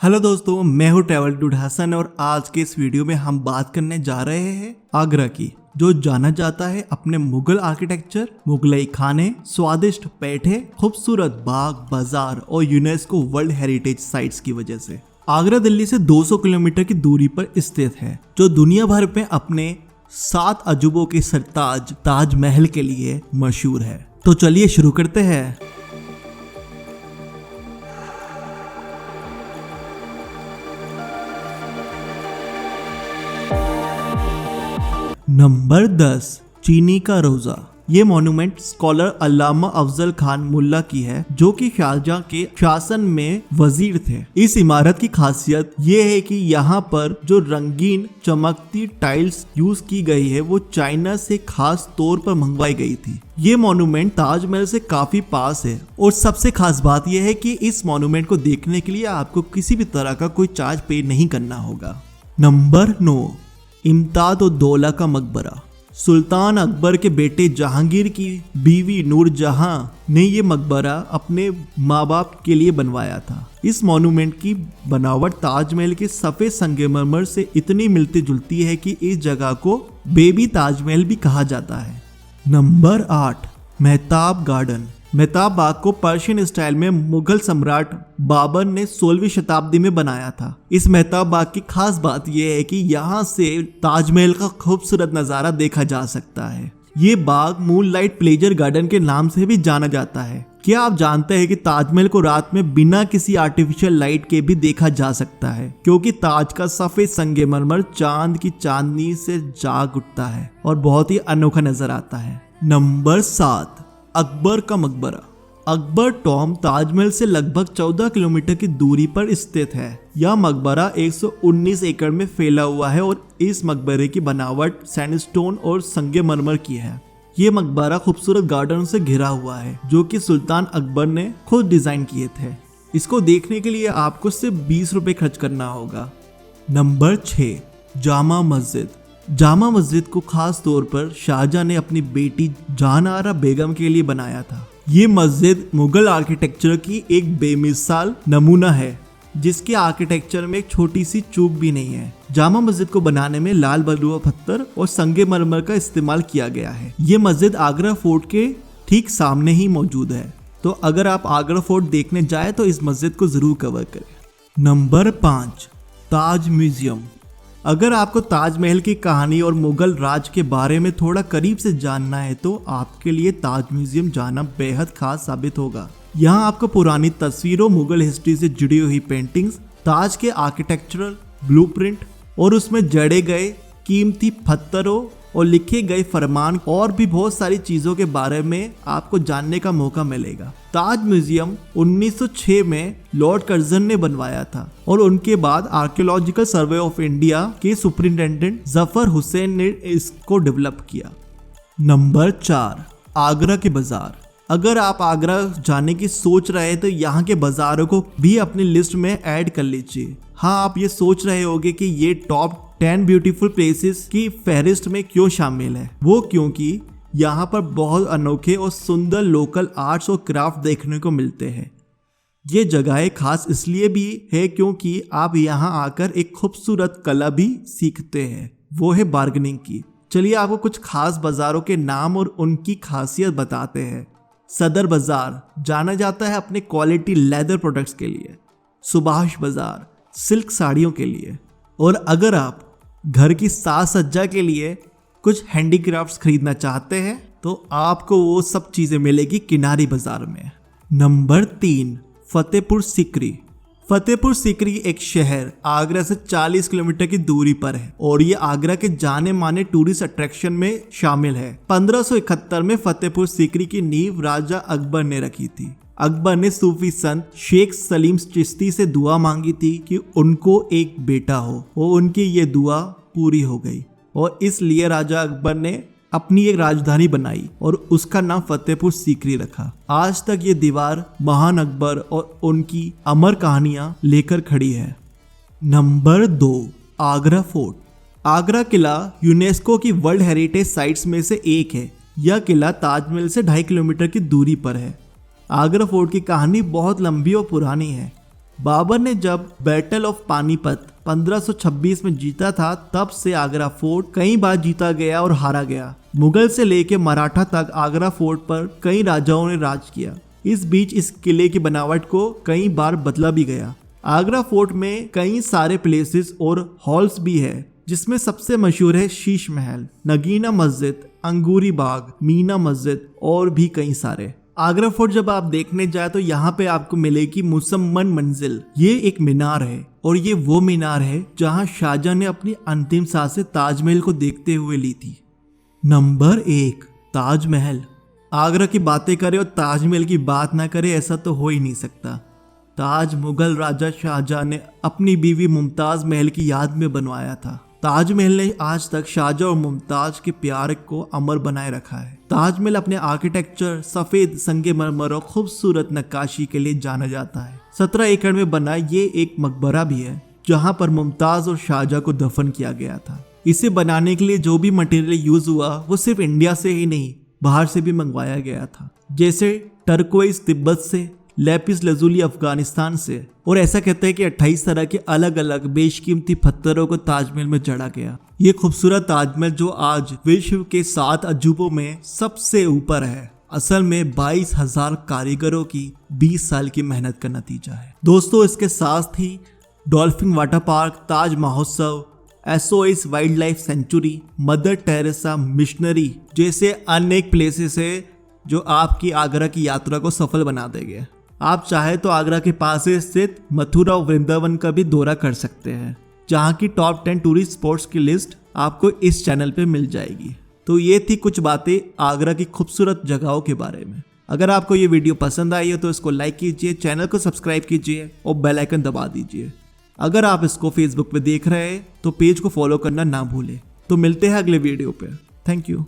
Hello दोस्तों, मैं हूँ ट्रैवल डूड हसन और आज के इस वीडियो में हम बात करने जा रहे हैं आगरा की, जो जाना जाता है अपने मुगल आर्किटेक्चर, मुगलई खाने, स्वादिष्ट पेठे, खूबसूरत बाग बाजार और यूनेस्को वर्ल्ड हेरिटेज साइट्स की वजह से। आगरा दिल्ली से 200 किलोमीटर की दूरी पर स्थित है, जो दुनिया भर में अपने 7 अजूबों के सरताज ताजमहल के लिए मशहूर है। तो चलिए शुरू करते हैं। नंबर 10, चीनी का रोजा। ये मॉन्यूमेंट स्कॉलर अल्लामा अफजल खान मुल्ला की है, जो कि शाहजहां के शासन में वजीर थे। इस इमारत की खासियत ये है कि यहाँ पर जो रंगीन चमकती टाइल्स यूज की गई है वो चाइना से खास तौर पर मंगवाई गई थी। ये मॉन्यूमेंट ताजमहल से काफी पास है और सबसे खास बात यह है कि इस मॉन्यूमेंट को देखने के लिए आपको किसी भी तरह का कोई चार्ज पे नहीं करना होगा। नंबर 9, इम्ताद-उद-दौला का मकबरा। सुल्तान अकबर के बेटे जहांगीर की बीवी नूरजहां ने ये मकबरा अपने माँ बाप के लिए बनवाया था। इस मॉन्यूमेंट की बनावट ताजमहल के सफेद संगमरमर से इतनी मिलती जुलती है कि इस जगह को बेबी ताजमहल भी कहा जाता है। Number 8, Mehtab garden. मेहताब बाग को पर्शियन स्टाइल में मुगल सम्राट बाबर ने 16वीं शताब्दी में बनाया था। इस मेहताब बाग की खास बात यह है कि यहाँ से ताजमहल का खूबसूरत नज़ारा देखा जा सकता है। ये बाग मूनलाइट प्लेजर गार्डन के नाम से भी जाना जाता है। क्या आप जानते हैं कि ताजमहल को रात में बिना किसी आर्टिफिशियल लाइट के भी देखा जा सकता है, क्योंकि ताज का सफेद संगमरमर चांद की चांदनी से जाग उठता है और बहुत ही अनोखा नजर आता है। नंबर 7, अकबर का मकबरा। अकबर टॉम ताजमहल से लगभग 14 किलोमीटर की दूरी पर स्थित है। यह मकबरा 119 एकड़ में फैला हुआ है और इस मकबरे की बनावट सैंडस्टोन और संगमरमर की है। ये मकबरा खूबसूरत गार्डन से घिरा हुआ है, जो कि सुल्तान अकबर ने खुद डिजाइन किए थे। इसको देखने के लिए आपको सिर्फ 20 रुपए खर्च करना होगा। नंबर 6, जामा मस्जिद। जामा मस्जिद को खास तौर पर शाहजहां ने अपनी बेटी जहानारा बेगम के लिए बनाया था। ये मस्जिद मुगल आर्किटेक्चर की एक बेमिसाल नमूना है, जिसके आर्किटेक्चर में एक छोटी सी चूक भी नहीं है। जामा मस्जिद को बनाने में लाल बलुआ पत्थर और संगमरमर का इस्तेमाल किया गया है। ये मस्जिद आगरा फोर्ट के ठीक सामने ही मौजूद है, तो अगर आप आगरा फोर्ट देखने जाए तो इस मस्जिद को जरूर कवर करें। नंबर 5, ताज म्यूजियम। अगर आपको ताजमहल की कहानी और मुगल राज के बारे में थोड़ा करीब से जानना है तो आपके लिए ताज म्यूजियम जाना बेहद खास साबित होगा। यहाँ आपको पुरानी तस्वीरों, मुगल हिस्ट्री से जुड़ी हुई पेंटिंग्स, ताज के आर्किटेक्चरल ब्लूप्रिंट और उसमें जड़े गए कीमती पत्थरों और लिखे गए फरमान और भी बहुत सारी चीजों के बारे में आपको जानने का मौका मिलेगा। ताज म्यूजियम 1906 में लॉर्ड कर्जन ने बनवाया था और उनके बाद आर्कियोलॉजिकल सर्वे ऑफ इंडिया के सुपरिंटेंडेंट जफर हुसैन ने इसको डेवलप किया। नंबर 4, आगरा के बाजार। अगर आप आगरा जाने की सोच रहे हैं तो यहाँ के बाजारों को भी अपनी लिस्ट में ऐड कर लीजिए। हाँ, आप ये सोच रहे होंगे कि ये टॉप 10 ब्यूटीफुल प्लेसेस की फहरिस्त में क्यों शामिल है। वो क्योंकि यहाँ पर बहुत अनोखे और सुंदर लोकल आर्ट्स और क्राफ्ट देखने को मिलते हैं। ये जगहें खास इसलिए भी है क्योंकि आप यहाँ आकर एक खूबसूरत कला भी सीखते हैं, वो है बार्गेनिंग की। चलिए आपको कुछ खास बाजारों के नाम और उनकी खासियत बताते हैं। सदर बाजार जाना जाता है अपने क्वालिटी लेदर प्रोडक्ट्स के लिए। सुभाष बाजार सिल्क साड़ियों के लिए। और अगर आप घर की साज सज्जा के लिए कुछ हैंडीक्राफ्ट्स खरीदना चाहते हैं तो आपको वो सब चीजें मिलेगी किनारी बाजार में। नंबर 3, फतेहपुर सीकरी। फतेहपुर सीकरी एक शहर आगरा से 40 किलोमीटर की दूरी पर है और ये आगरा के जाने माने टूरिस्ट अट्रैक्शन में शामिल है। 1571 में फतेहपुर सीकरी की नींव राजा अकबर ने रखी थी। अकबर ने सूफी संत शेख सलीम चिश्ती से दुआ मांगी थी कि उनको एक बेटा हो और उनकी ये दुआ पूरी हो गई और इसलिए राजा अकबर ने अपनी एक राजधानी बनाई और उसका नाम फतेहपुर सीकरी रखा। आज तक ये दीवार महान अकबर और उनकी अमर कहानियां लेकर खड़ी है। Number 2, Agra fort. आगरा किला यूनेस्को की वर्ल्ड हेरिटेज साइट्स में से एक है। यह किला ताजमहल से 2.5 किलोमीटर की दूरी पर है। आगरा फोर्ट की कहानी बहुत लंबी और पुरानी है। बाबर ने जब बैटल ऑफ पानीपत 1526 में जीता था, तब से आगरा फोर्ट कई बार जीता गया और हारा गया। मुगल से लेकर मराठा तक आगरा फोर्ट पर कई राजाओं ने राज किया। इस बीच इस किले की बनावट को कई बार बदला भी गया। आगरा फोर्ट में कई सारे प्लेसेस और हॉल्स भी है, जिसमें सबसे मशहूर है शीश महल, नगीना मस्जिद, अंगूरी बाग, मीना मस्जिद और भी कई सारे। आगरा फोर्ट जब आप देखने जाए तो यहाँ पे आपको मिलेगी मुसम्मन मंजिल। ये एक मीनार है और ये वो मीनार है जहाँ शाहजहां ने अपनी अंतिम सांसें ताजमहल को देखते हुए ली थी। नंबर 1, ताजमहल। आगरा की बातें करे और ताजमहल की बात ना करे, ऐसा तो हो ही नहीं सकता। ताज मुगल राजा शाहजहां ने अपनी बीवी मुमताज महल की याद में बनवाया था। ताजमहल ने आज तक शाहजहां और मुमताज के प्यार को अमर बनाए रखा है। ताजमहल अपने आर्किटेक्चर, सफेद संगमरमर और खूबसूरत नक्काशी के लिए जाना जाता है। 17 एकड़ में बना ये एक मकबरा भी है, जहाँ पर मुमताज और शाहजहां को दफन किया गया था। इसे बनाने के लिए जो भी मटेरियल यूज हुआ वो सिर्फ इंडिया से ही नहीं, बाहर से भी मंगवाया गया था, जैसे टर्कोइज तिब्बत से, लेपिस लजुली अफगानिस्तान से, और ऐसा कहते हैं कि 28 तरह के अलग अलग बेशकीमती पत्थरों को ताजमहल में जड़ा गया। ये खूबसूरत ताजमहल जो आज विश्व के 7 अजूबों में सबसे ऊपर है, असल में 22,000 कारीगरों की 20 साल की मेहनत का नतीजा है। दोस्तों, इसके साथ ही डॉल्फिन वाटर पार्क, ताज महोत्सव, SOS wild life sanctuary, mother Teresa missionary जैसे अनेक प्लेसेस है जो आपकी आगरा की यात्रा को सफल बना देंगे। आप चाहे तो आगरा के पास स्थित मथुरा और वृंदावन का भी दौरा कर सकते हैं, जहाँ की टॉप 10 टूरिस्ट स्पॉट्स की लिस्ट आपको इस चैनल पे मिल जाएगी। तो ये थी कुछ बातें आगरा की खूबसूरत जगहों के बारे में। अगर आपको ये वीडियो पसंद आई है तो इसको लाइक कीजिए, चैनल को सब्सक्राइब कीजिए और बेल आइकन दबा दीजिए। अगर आप इसको फेसबुक पे देख रहे हैं तो पेज को फॉलो करना ना भूलें। तो मिलते हैं अगले वीडियो पे। Thank you.